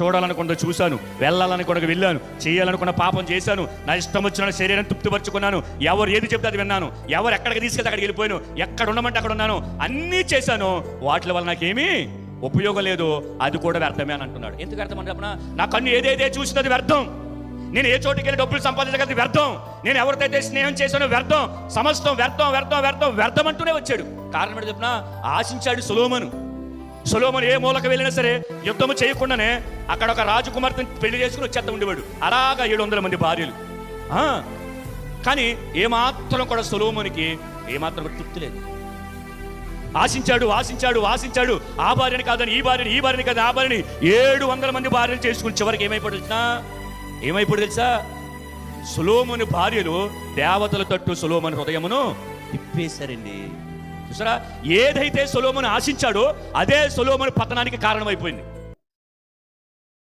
చూడాలనుకున్న చూశాను, వెళ్ళాలనుకున్న వెళ్ళాను, చేయాలనుకున్న పాపం చేశాను, నా ఇష్టం వచ్చిన శరీరం తృప్తిపరుచుకున్నాను, ఎవరు ఏది చెప్తే అది విన్నాను, ఎవరు ఎక్కడికి తీసుకెళ్తే అక్కడికి వెళ్ళిపోయాను, ఎక్కడ ఉండమంటే అక్కడ ఉన్నాను, అన్నీ చేశాను. వాటి వల్ల నాకేమీ ఉపయోగం లేదు, అది కూడా వ్యర్థమే అని అంటున్నాడు. ఎందుకు వ్యర్థం అంటే చెప్పనా, నా కన్ను ఏదైతే చూసినది వ్యర్థం, నేను ఏ చోటుకి వెళ్ళి డబ్బులు సంపాదించగలిది వ్యర్థం, నేను ఎవరితో స్నేహం చేశానో వ్యర్థం, సమస్తం వ్యర్థం వ్యర్థం వ్యర్థం వ్యర్థం అంటూనే వచ్చాడు. కారణం ఏంటో చెప్పినా, ఆశించాడు సొలొమోను ఏ మూలకు వెళ్ళినా సరే యుద్ధము చేయకుండానే అక్కడ ఒక రాజకుమార్తెను పెళ్లి చేసుకుని వచ్చేస్తా ఉండేవాడు. అలాగా 700 మంది భార్యలు. కానీ ఏమాత్రం కూడా సొలొమోనుకి ఏమాత్రం కూడా తృప్తి లేదు. ఆశించాడు ఆశించాడు ఆశించాడు, ఆ భార్యని కాదని ఈ భార్యని కాదని ఆ భార్యని 700 మంది భార్యలు చేసుకుని చివరికి ఏమైపోయి తెలుసా, సొలొమోను భార్యలు దేవతల తట్టు సొలొమోను హృదయమును తిప్పేశారండి. చూసారా, ఏదైతే సొలొమోను ఆశించాడో అదే సొలొమోను పతనానికి కారణమైపోయింది.